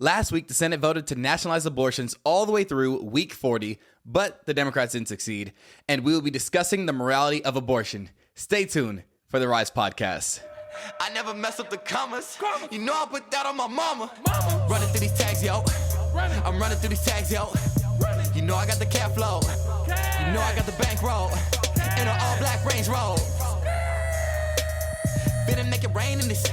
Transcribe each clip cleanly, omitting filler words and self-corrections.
Last week, the Senate voted to nationalize abortions all the way through week 40, but the Democrats didn't succeed, and we will be discussing the morality of abortion. Stay tuned for the Rise podcast. I never mess up the commas. You know I put that on my mama. Running through these tags, yo. I'm running through these tags, yo. You know I got the cat flow. You know I got the bankroll. In an all black Range Rover. Finna make it rain in this.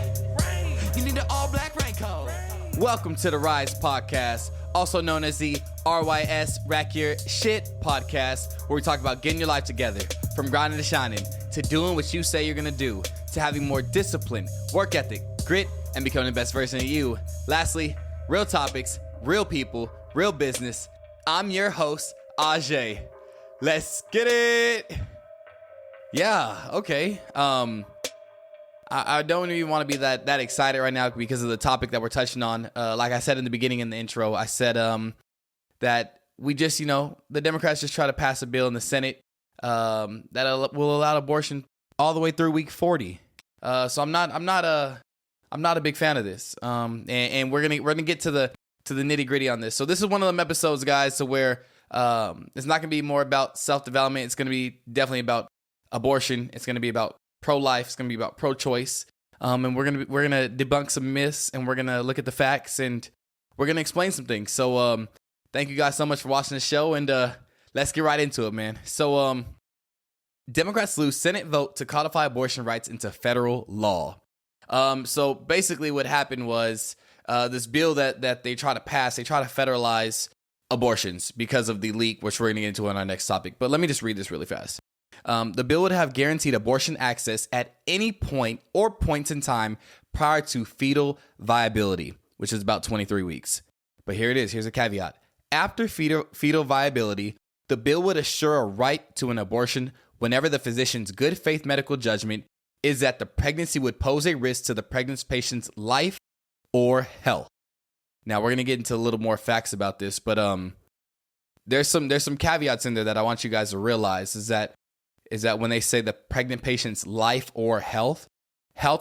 You need an all black raincoat. Welcome to the Rise podcast, also known as the RYS Rack Your Shit podcast, where we talk about getting your life together, from grinding to shining, to doing what you say you're gonna do, to having more discipline, work ethic, grit, and becoming the best version of you. Lastly, real topics, real people, real business. I'm your host, Ajee. Let's get it. Yeah, okay. I don't even want to be that excited right now because of the topic that we're touching on. Like I said in the beginning in the intro, I said that we just, the Democrats just try to pass a bill in the Senate that will allow abortion all the way through week 40. So I'm not a big fan of this. And we're gonna get to the nitty gritty on this. So this is one of them episodes, guys, to where it's not gonna be more about self-development. It's gonna be definitely about abortion. It's gonna be about pro-life. It's gonna be about pro-choice. And we're gonna debunk some myths, and we're gonna look at the facts, and we're gonna explain some things. So thank you guys so much for watching the show, and let's get right into it, man. So Democrats lose Senate vote to codify abortion rights into federal law. So basically what happened was this bill that they try to pass, they try to federalize abortions because of the leak, which we're going to get into on our next topic. But let me just read this really fast. The bill would have guaranteed abortion access at any point or points in time prior to fetal viability, which is about 23 weeks. But here it is. Here's a caveat. After fetal viability, the bill would assure a right to an abortion whenever the physician's good faith medical judgment is that the pregnancy would pose a risk to the pregnant patient's life or health. Now, we're going to get into a little more facts about this, but there's some caveats in there that I want you guys to realize is that when they say the pregnant patient's life or health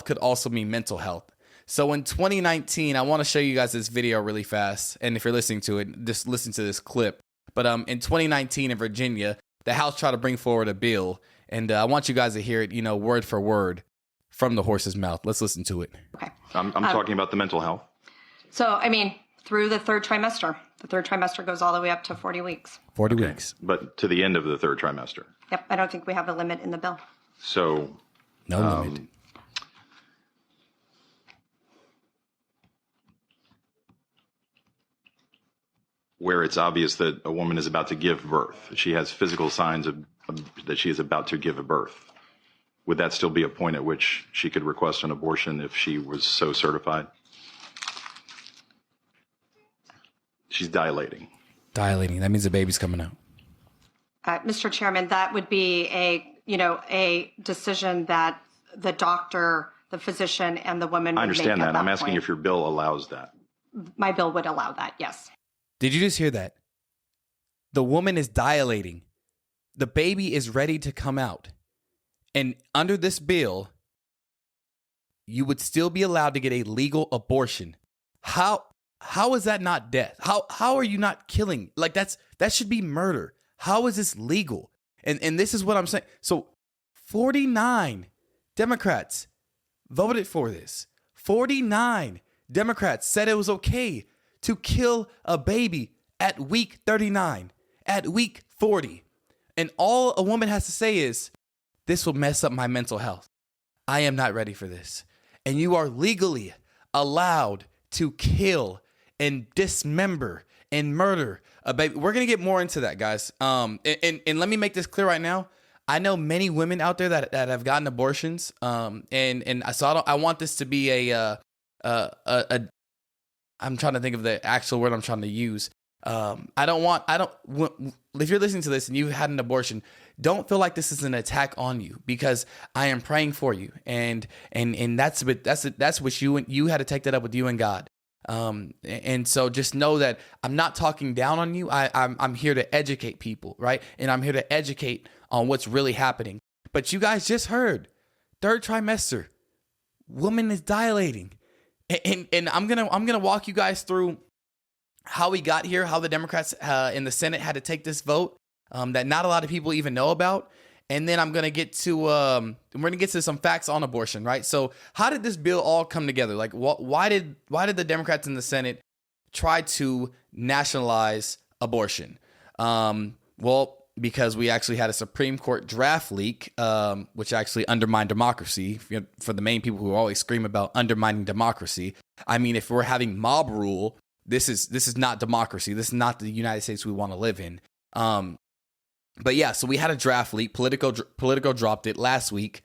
could also mean mental health. So in 2019, I want to show you guys this video really fast, and if you're listening to it, just listen to this clip. But in 2019 in Virginia, the House tried to bring forward a bill, and I want you guys to hear it, word for word from the horse's mouth. Let's listen to it. Okay. I'm talking about the mental health. So, through the third trimester. The third trimester goes all the way up to 40 weeks. 40 weeks. But to the end of the third trimester. Yep. I don't think we have a limit in the bill. So. No limit. Where it's obvious that a woman is about to give birth. She has physical signs of that she is about to give a birth. Would that still be a point at which she could request an abortion if she was so certified? She's dilating. Dilating. That means the baby's coming out. Mr. Chairman, that would be a decision that the doctor, the physician, and the woman would I understand make at that. I'm that asking point. if your bill allows that. My bill would allow that, yes. Did you just hear that? The woman is dilating. The baby is ready to come out. And under this bill, you would still be allowed to get a legal abortion. How is that not death? How are you not killing? Like that should be murder. How is this legal? And this is what I'm saying. So 49 Democrats voted for this. 49 Democrats said it was okay to kill a baby at week 39, at week 40. And all a woman has to say is, this will mess up my mental health. I am not ready for this. And you are legally allowed to kill and dismember and murder a baby. We're going to get more into that, guys. And let me make this clear right now. I know many women out there that have gotten abortions. I want this to be I'm trying to think of the actual word I'm trying to use. If you're listening to this and you had an abortion, don't feel like this is an attack on you, because I am praying for you. And that's what you had to take that up with you and God. And so just know that I'm not talking down on you. I'm here to educate people, right? And I'm here to educate on what's really happening. But you guys just heard, third trimester, woman is dilating. And I'm gonna walk you guys through how we got here, how the Democrats in the Senate had to take this vote that not a lot of people even know about. And then I'm going to get to we're going to get to some facts on abortion, right? So how did this bill all come together? Like, why did the Democrats in the Senate try to nationalize abortion? Well, because we actually had a Supreme Court draft leak, which actually undermined democracy. For the main people who always scream about undermining democracy, I mean, if we're having mob rule, this is not democracy. This is not the United States we want to live in. But yeah, so we had a draft leak. Politico dropped it last week,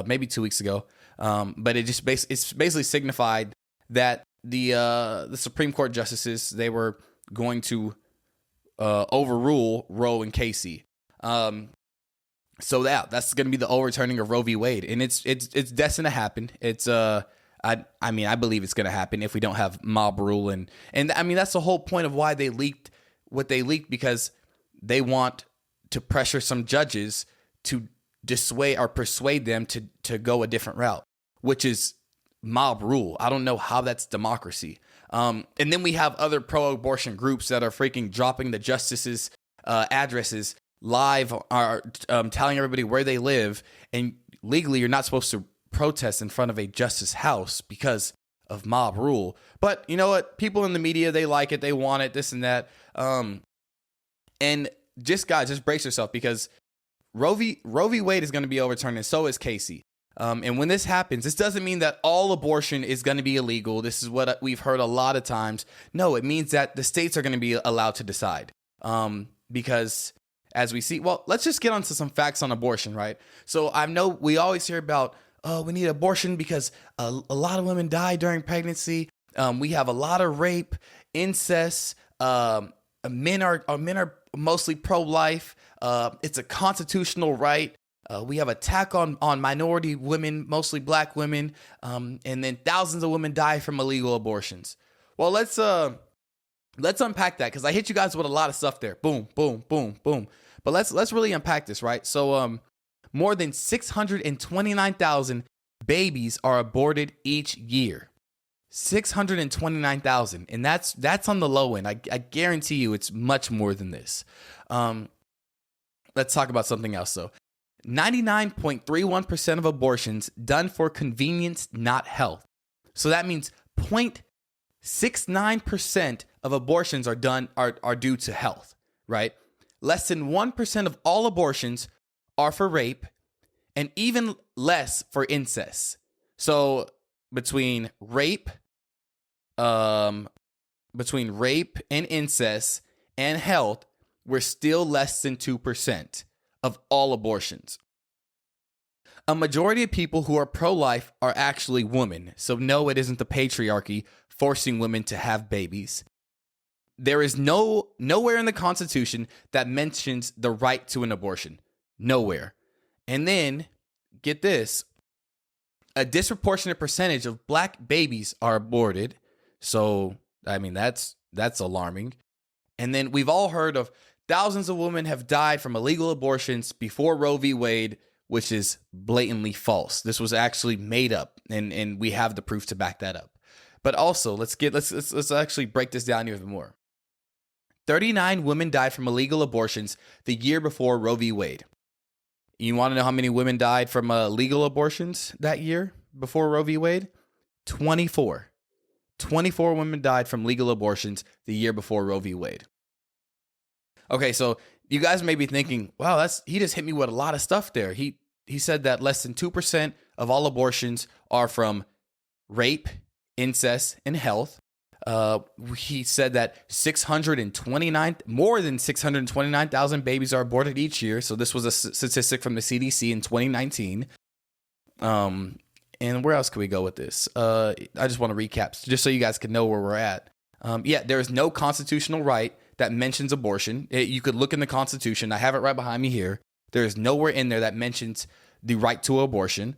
maybe 2 weeks ago. But it just it's basically signified that the Supreme Court justices, they were going to overrule Roe and Casey. So that's going to be the overturning of Roe v. Wade, and it's destined to happen. It's I mean, I believe it's going to happen if we don't have mob rule, and I mean that's the whole point of why they leaked what they leaked, because they want to pressure some judges to dissuade or persuade them to go a different route, which is mob rule. I don't know how that's democracy. And then we have other pro-abortion groups that are freaking dropping the justices' addresses live, are telling everybody where they live. And legally, you're not supposed to protest in front of a justice house because of mob rule. But you know what? People in the media, they like it. They want it, this and that. And just brace yourself, because Roe v. Wade is going to be overturned, and so is Casey. And when this happens, this doesn't mean that all abortion is going to be illegal. This is what we've heard a lot of times. No, it means that the states are going to be allowed to decide. Because as we see, well, let's just get onto some facts on abortion, right? So I know we always hear about, oh, we need abortion because a lot of women die during pregnancy. We have a lot of rape, incest. Men are mostly pro-life. It's a constitutional right. We have attack on minority women, mostly black women, and then thousands of women die from illegal abortions. Well, let's unpack that, because I hit you guys with a lot of stuff there. Boom, boom, boom, boom. But let's really unpack this, right? So more than 629,000 babies are aborted each year. 629,000, and that's on the low end. I guarantee you it's much more than this. Let's talk about something else though. 99.31% of abortions done for convenience, not health. So that means 0.69% of abortions are due to health, right? Less than 1% of all abortions are for rape, and even less for incest. So between rape and incest and health, we're still less than 2% of all abortions. A majority of people who are pro-life are actually women. So no, it isn't the patriarchy forcing women to have babies. There is nowhere in the Constitution that mentions the right to an abortion. Nowhere. And then, get this, a disproportionate percentage of black babies are aborted. So, I mean, that's alarming. And then we've all heard of thousands of women have died from illegal abortions before Roe v. Wade, which is blatantly false. This was actually made up, and we have the proof to back that up. But also, let's actually break this down even more. 39 women died from illegal abortions the year before Roe v. Wade. You want to know how many women died from legal abortions that year before Roe v. Wade? 24. 24 women died from legal abortions the year before Roe v. Wade. Okay, so you guys may be thinking, wow, he just hit me with a lot of stuff there. He said that less than 2% of all abortions are from rape, incest, and health. He said that more than 629,000 babies are aborted each year. So this was a statistic from the CDC in 2019. And where else can we go with this? I just want to recap just so you guys can know where we're at. There is no constitutional right that mentions abortion. You could look in the Constitution. I have it right behind me here. There is nowhere in there that mentions the right to abortion.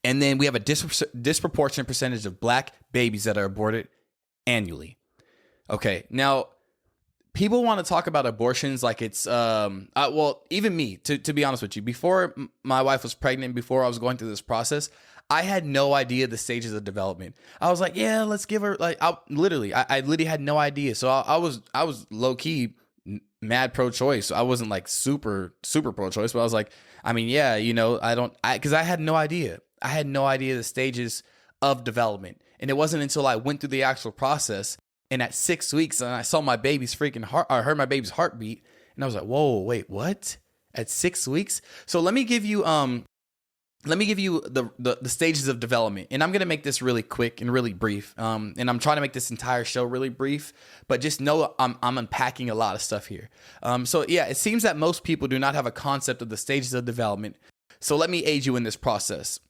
And then we have a disproportionate percentage of black babies that are aborted annually. Okay, now people want to talk about abortions like it's well, even me, to be honest with you, before my wife was pregnant, before I was going through this process, I had no idea the stages of development. I was like, yeah, let's give her like, I literally had no idea. So I was low key mad pro-choice. I wasn't like super pro-choice, but I was like, I mean, yeah, because I had no idea. I had no idea the stages of development. And it wasn't until I went through the actual process and at 6 weeks and I saw my baby's freaking heart, I heard my baby's heartbeat, and I was like, whoa, wait, what? At 6 weeks? So let me give you the stages of development, and I'm gonna make this really quick and really brief. And I'm trying to make this entire show really brief, but just know I'm unpacking a lot of stuff here. So yeah, it seems that most people do not have a concept of the stages of development. So let me aid you in this process.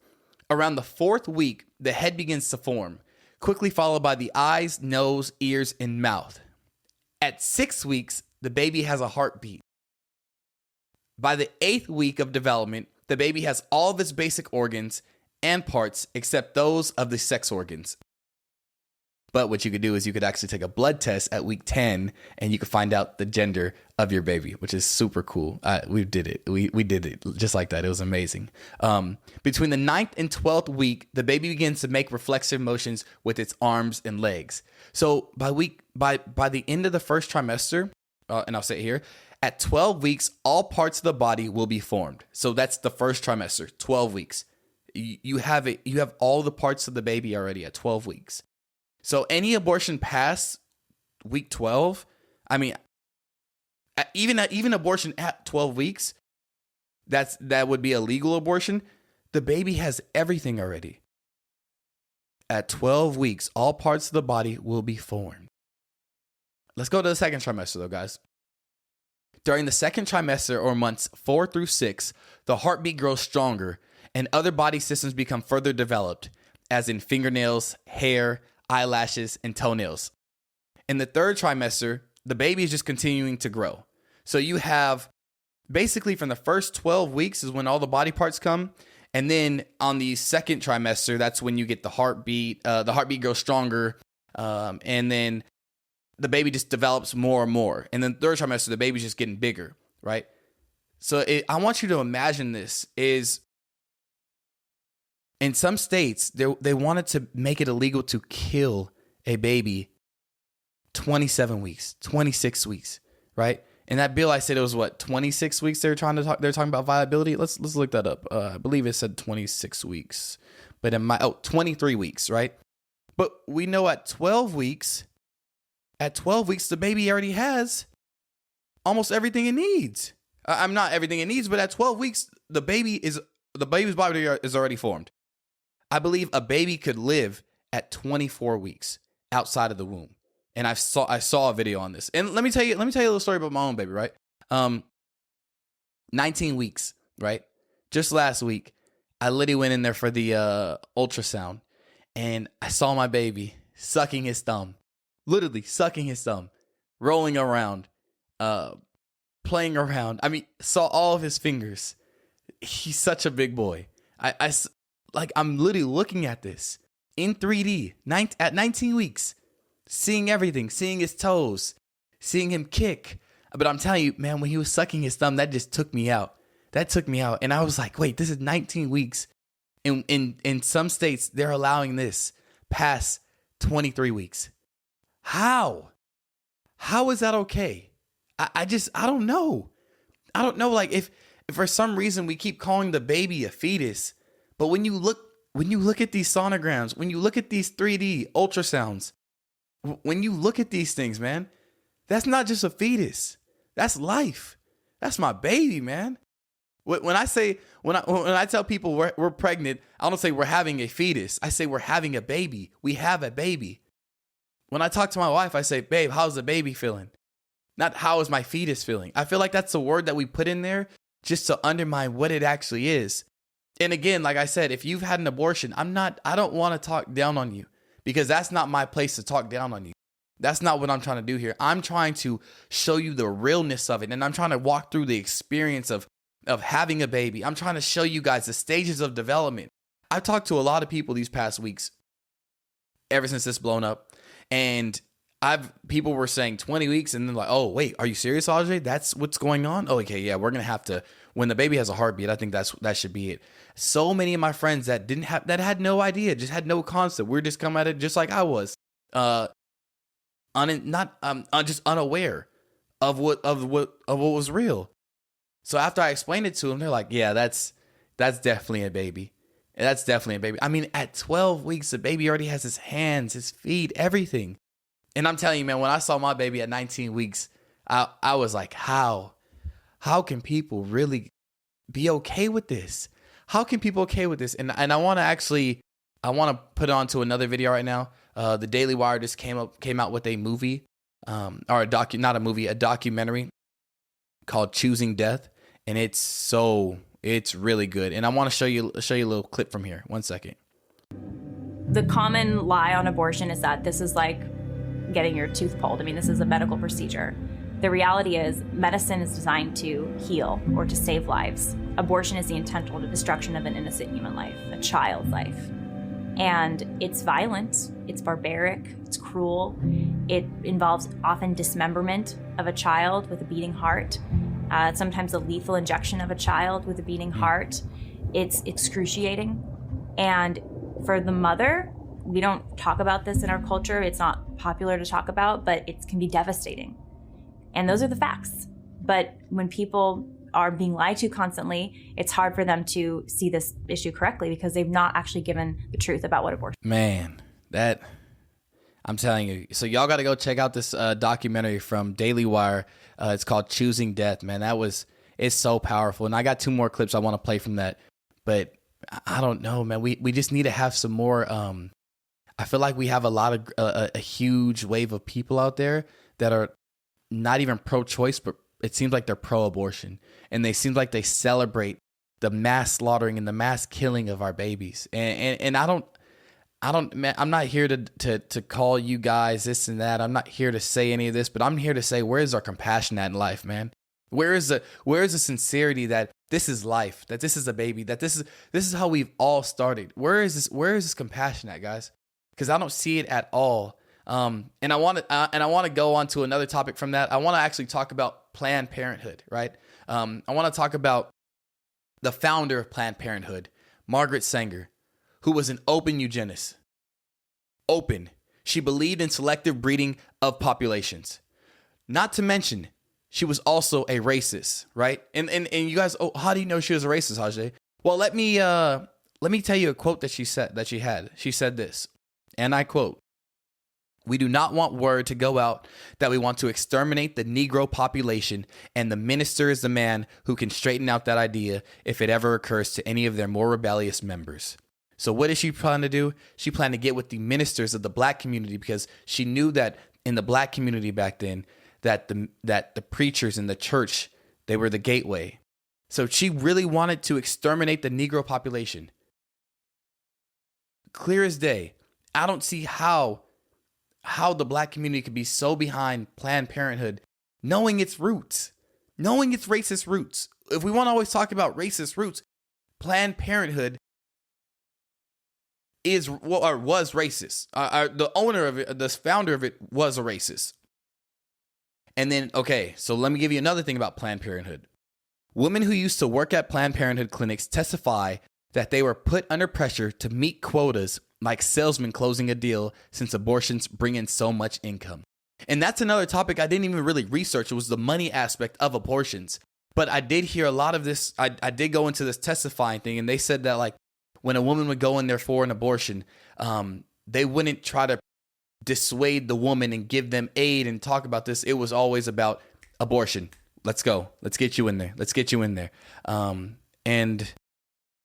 Around the 4th week, the head begins to form, quickly followed by the eyes, nose, ears, and mouth. At 6 weeks, the baby has a heartbeat. By the 8th week of development, the baby has all of its basic organs and parts except those of the sex organs. But what you could do is you could actually take a blood test at week 10 and you could find out the gender of your baby, which is super cool. We did it. We did it just like that. It was amazing. Between the 9th and 12th week, the baby begins to make reflexive motions with its arms and legs. So by the end of the first trimester, and I'll say it here, at 12 weeks, all parts of the body will be formed. So that's the first trimester, 12 weeks. You have all the parts of the baby already at 12 weeks. So any abortion past week 12, I mean, even abortion at 12 weeks, that would be a legal abortion. The baby has everything already. At 12 weeks, all parts of the body will be formed. Let's go to the second trimester though, guys. During the second trimester or months 4 through 6, the heartbeat grows stronger and other body systems become further developed, as in fingernails, hair, eyelashes, and toenails. In the third trimester, the baby is just continuing to grow. So you have basically from the first 12 weeks is when all the body parts come. And then on the second trimester, that's when you get the heartbeat. The heartbeat grows stronger. And then the baby just develops more and more. And then third trimester, the baby's just getting bigger, right? So I want you to imagine this is in some states, they wanted to make it illegal to kill a baby 27 weeks, 26 weeks, right? And that bill, I said it was what, 26 weeks they're talking about viability. Let's look that up. I believe it said 26 weeks, but 23 weeks, right? But we know at 12 weeks, the baby already has almost everything it needs. I'm not everything it needs, but at 12 weeks, the baby's body is already formed. I believe a baby could live at 24 weeks outside of the womb. And I saw a video on this. And let me tell you a little story about my own baby, right? 19 weeks, right? Just last week, I literally went in there for the ultrasound, and I saw my baby sucking his thumb, literally sucking his thumb, rolling around, playing around. I mean, saw all of his fingers. He's such a big boy. I'm literally looking at this in 3D at 19 weeks, seeing everything, seeing his toes, seeing him kick. But I'm telling you, man, when he was sucking his thumb, that just took me out. And I was like, wait, this is 19 weeks. In some states, they're allowing this past 23 weeks. How? How is that okay? I don't know. I don't know. Like if for some reason we keep calling the baby a fetus, but when you look at these sonograms, when you look at these 3D ultrasounds, when you look at these things, man, that's not just a fetus. That's life. That's my baby, man. When I tell people we're pregnant, I don't say we're having a fetus. I say we're having a baby. We have a baby. When I talk to my wife, I say, babe, how's the baby feeling? Not how is my fetus feeling. I feel like that's a word that we put in there just to undermine what it actually is. And again, like I said, if you've had an abortion, I don't want to talk down on you, because that's not my place to talk down on you. That's not what I'm trying to do here. I'm trying to show you the realness of it. And I'm trying to walk through the experience of having a baby. I'm trying to show you guys the stages of development. I've talked to a lot of people these past weeks, ever since this blown up. And people were saying 20 weeks, and then like, oh, wait, are you serious, Ajee? That's what's going on? Oh, okay, yeah, we're gonna have when the baby has a heartbeat, I think that should be it. So many of my friends that had no idea, just had no concept. We're just coming at it just like I was, just unaware of what was real. So after I explained it to them, they're like, yeah, that's definitely a baby. That's definitely a baby. I mean, at 12 weeks, the baby already has his hands, his feet, everything. And I'm telling you, man, when I saw my baby at 19 weeks, I was like, how can people really be okay with this? How can people okay with this? And I want to put it onto another video right now. The Daily Wire just came out with a movie, a documentary called Choosing Death, and it's really good. And I want to show you a little clip from here. 1 second. The common lie on abortion is that this is like getting your tooth pulled. I mean, this is a medical procedure. The reality is medicine is designed to heal or to save lives. Abortion is the intentional destruction of an innocent human life, a child's life. And it's violent, it's barbaric, it's cruel. It involves often dismemberment of a child with a beating heart, sometimes a lethal injection of a child with a beating heart. It's excruciating. And for the mother, we don't talk about this in our culture. It's not popular to talk about, but it can be devastating. And those are the facts. But when people are being lied to constantly, it's hard for them to see this issue correctly because they've not actually given the truth about what abortion is. Man, I'm telling you. So y'all got to go check out this documentary from Daily Wire. It's called Choosing Death, man. It's so powerful. And I got 2 more clips I want to play from that. But I don't know, man. We just need to have some more. I feel like we have a huge wave of people out there that are not even pro-choice, but it seems like they're pro-abortion. And they seem like they celebrate the mass slaughtering and the mass killing of our babies. And I don't, man, I'm not here to call you guys this and that. I'm not here to say any of this, but I'm here to say, where is our compassion at in life, man? Where is the sincerity that this is life, that this is a baby, that this is how we've all started? Where is this compassion at, guys? Because I don't see it at all. And I want to go on to another topic from that. I want to actually talk about Planned Parenthood, right? I want to talk about the founder of Planned Parenthood, Margarett Sanger, who was an open eugenist. Open. She believed in selective breeding of populations. Not to mention, she was also a racist, right? And you guys, how do you know she was a racist, Ajee? Well, let me tell you a quote that she had. She said this, and I quote, "We do not want word to go out that we want to exterminate the Negro population, and the minister is the man who can straighten out that idea if it ever occurs to any of their more rebellious members." So what did she plan to do? She planned to get with the ministers of the black community because she knew that in the black community back then, that the preachers in the church, they were the gateway. So she really wanted to exterminate the Negro population. Clear as day. I don't see how the black community could be so behind Planned Parenthood, knowing its roots, knowing its racist roots. If we want to always talk about racist roots, Planned Parenthood was racist. The owner of it, the founder of it, was a racist. And then, okay, so let me give you another thing about Planned Parenthood. Women who used to work at Planned Parenthood clinics testify that they were put under pressure to meet quotas like salesmen closing a deal since abortions bring in so much income. And that's another topic I didn't even really research. It was the money aspect of abortions. But I did hear a lot of this. I did go into this testifying thing, and they said that like when a woman would go in there for an abortion, they wouldn't try to dissuade the woman and give them aid and talk about this. It was always about abortion. Let's go. Let's get you in there. Let's get you in there. And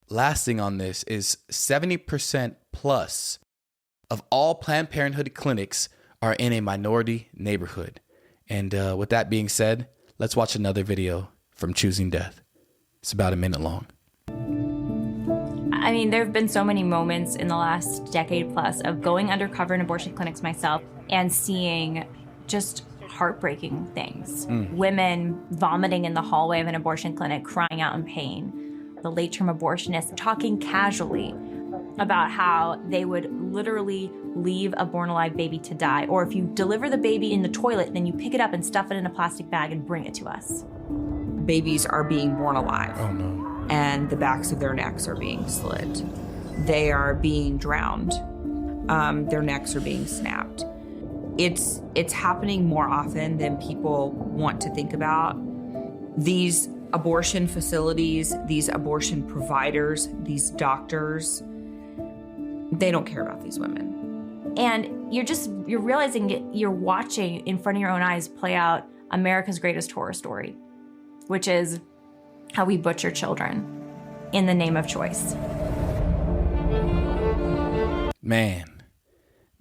last thing on this is 70% plus of all Planned Parenthood clinics are in a minority neighborhood. And with that being said, let's watch another video from Choosing Death. It's about a minute long. I mean, there have been so many moments in the last decade plus of going undercover in abortion clinics myself and seeing just heartbreaking things. Women vomiting in the hallway of an abortion clinic, crying out in pain. The late-term abortionists talking casually about how they would literally leave a born-alive baby to die. Or if you deliver the baby in the toilet, then you pick it up and stuff it in a plastic bag and bring it to us. babies are being born alive. Oh no. And the backs of their necks are being slit. They are being drowned. Their necks are being snapped. It's happening more often than people want to think about. These abortion facilities, these abortion providers, these doctors, they don't care about these women. And you're realizing you're watching in front of your own eyes play out America's greatest horror story, which is how we butcher children in the name of choice. Man,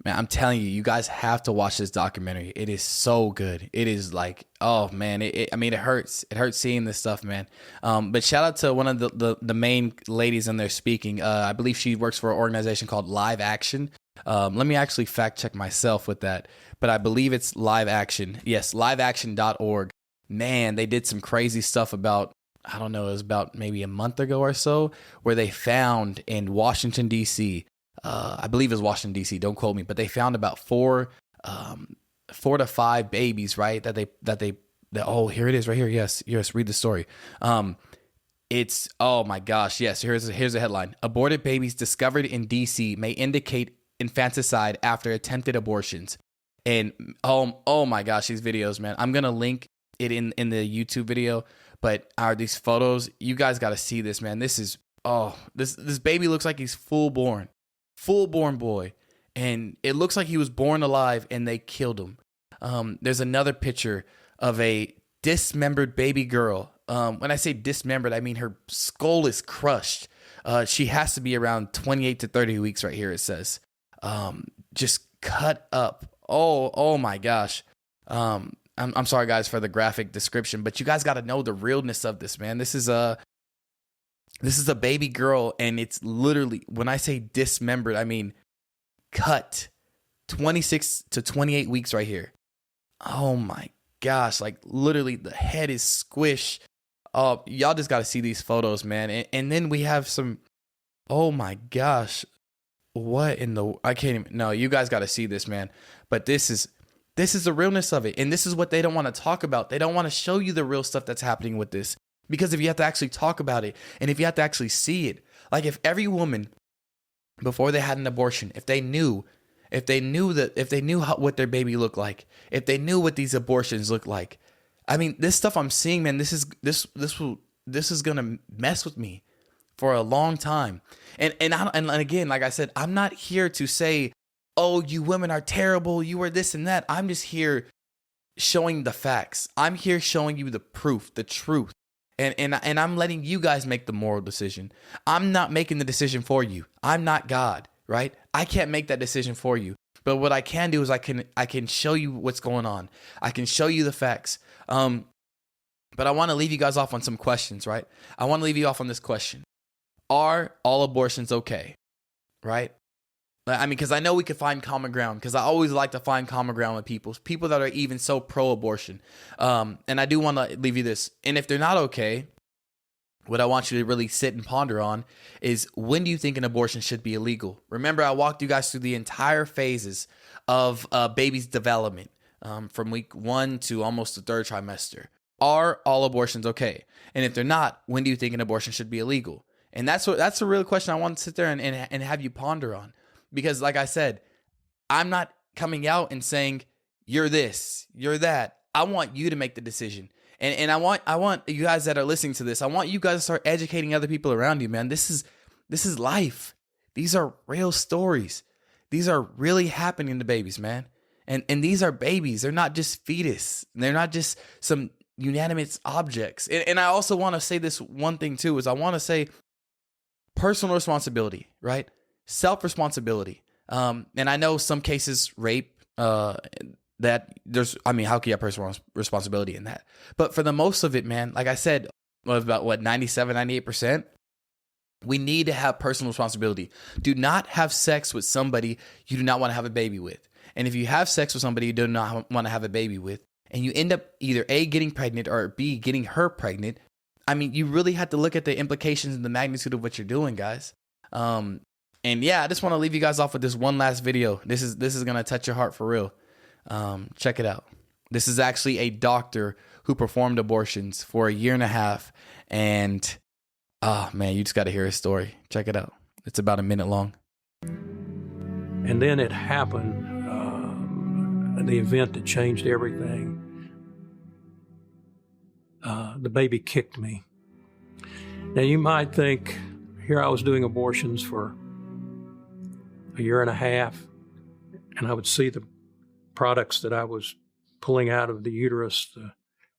I'm telling you, you guys have to watch this documentary. It is so good. It is like, oh man, I mean, it hurts. It hurts seeing this stuff, man. But shout out to one of the main ladies in there speaking. I believe she works for an organization called Live Action. Let me actually fact check myself with that, but I believe it's Live Action. Yes, liveaction.org. Man, they did some crazy stuff about, I don't know, it was about maybe a month ago or so, where they found in Washington, D.C., I believe it was Washington, D.C., don't quote me, but they found about 4 to 5 babies, right? Oh, here it is right here. Yes, read the story. It's, oh my gosh, yes, here's a headline. Aborted babies discovered in D.C. may indicate infanticide after attempted abortions. And oh my gosh, these videos, man. I'm going to link it in the YouTube video, but are these photos, you guys got to see this, man. This is, this baby looks like he's full born boy, and it looks like he was born alive and they killed him. There's another picture of a dismembered baby girl. When I say dismembered, I mean her skull is crushed. She has to be around 28 to 30 weeks right here, it says. Just cut up. Oh my gosh. I'm sorry guys for the graphic description, but you guys got to know the realness of this, man. This is a baby girl, and it's literally, when I say dismembered, I mean cut. 26 to 28 weeks right here. Oh my gosh, like literally the head is squished. Oh, y'all just got to see these photos, man. And then we have some, oh my gosh, what in the, I can't even, no, you guys got to see this, man. But this is the realness of it. And this is what they don't want to talk about. They don't want to show you the real stuff that's happening with this. Because if you have to actually talk about it, and if you have to actually see it, like if every woman before they had an abortion, if they knew what their baby looked like, if they knew what these abortions look like, I mean, this stuff I'm seeing, man, this is gonna mess with me for a long time. And again, like I said, I'm not here to say, oh, you women are terrible, you are this and that. I'm just here showing the facts. I'm here showing you the proof, the truth. And I'm letting you guys make the moral decision. I'm not making the decision for you. I'm not God, right? I can't make that decision for you. But what I can do is I can show you what's going on. I can show you the facts. But I want to leave you guys off on some questions, right? I want to leave you off on this question. Are all abortions okay? Right? I mean, because I know we could find common ground, because I always like to find common ground with people that are even so pro-abortion. And I do want to leave you this. And if they're not okay, what I want you to really sit and ponder on is, when do you think an abortion should be illegal? Remember, I walked you guys through the entire phases of baby's development, from week 1 to almost the 3rd trimester. Are all abortions okay? And if they're not, when do you think an abortion should be illegal? And that's the real question I want to sit there and have you ponder on. Because like I said, I'm not coming out and saying, you're this, you're that. I want you to make the decision. And I want you guys that are listening to this, I want you guys to start educating other people around you, man. This is life. These are real stories. These are really happening to babies, man. And these are babies. They're not just fetus. They're not just some unanimous objects. And I also want to say this one thing too, is I want to say personal responsibility, right? Self-responsibility. And I know some cases, rape, that there's, I mean, how can you have personal responsibility in that? But for the most of it, man, like I said, about 97, 98%, we need to have personal responsibility. Do not have sex with somebody you do not want to have a baby with. And if you have sex with somebody you do not want to have a baby with, and you end up either A, getting pregnant, or B, getting her pregnant, I mean, you really have to look at the implications and the magnitude of what you're doing, guys. And yeah, I just want to leave you guys off with this one last video. This is going to touch your heart for real. Check it out. This is actually a doctor who performed abortions for 1.5 years. And, oh, man, you just got to hear his story. Check it out. It's about 1 minute long. And then it happened, the event that changed everything. The baby kicked me. Now, you might think, here I was doing abortions for 1.5 years, and I would see the products that I was pulling out of the uterus, the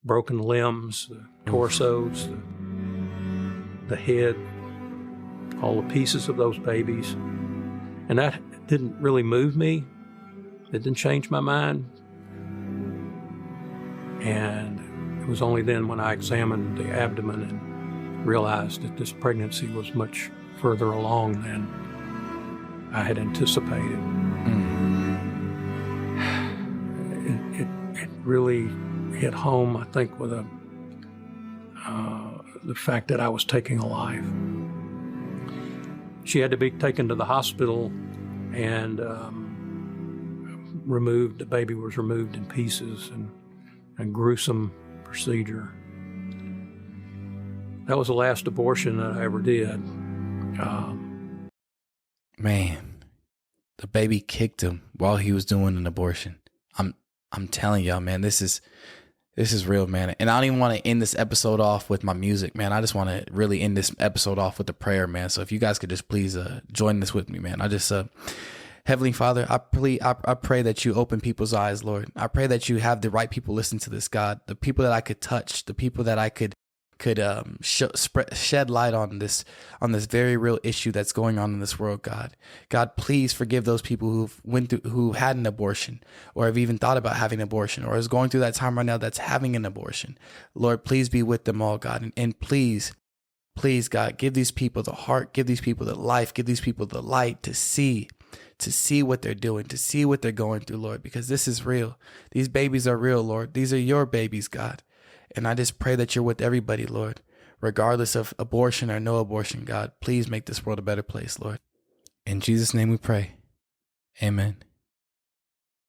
broken limbs, the torsos, the head, all the pieces of those babies. And that didn't really move me. It didn't change my mind. And it was only then when I examined the abdomen and realized that this pregnancy was much further along than I had anticipated. It really hit home, I think, with the fact that I was taking a life. She had to be taken to the hospital and removed. The baby was removed in pieces, and a gruesome procedure. That was the last abortion that I ever did. Man, the baby kicked him while he was doing an abortion. I'm telling y'all, man, this is real, man. And I don't even want to end this episode off with my music, man. I just want to really end this episode off with a prayer, man. So if you guys could just please join this with me, man. I just Heavenly Father, I pray that you open people's eyes, Lord. I pray that you have the right people listen to this, God. The people that I could touch, the people that I could shed light on this very real issue that's going on in this world, God. God, please forgive those people who had an abortion, or have even thought about having an abortion, or is going through that time right now that's having an abortion. Lord, please be with them all, God, and please, God, give these people the heart, give these people the life, give these people the light to see what they're doing, to see what they're going through, Lord, because this is real. These babies are real, Lord. These are your babies, God. And I just pray that you're with everybody, Lord, regardless of abortion or no abortion, God. Please make this world a better place, Lord. In Jesus' name we pray. Amen.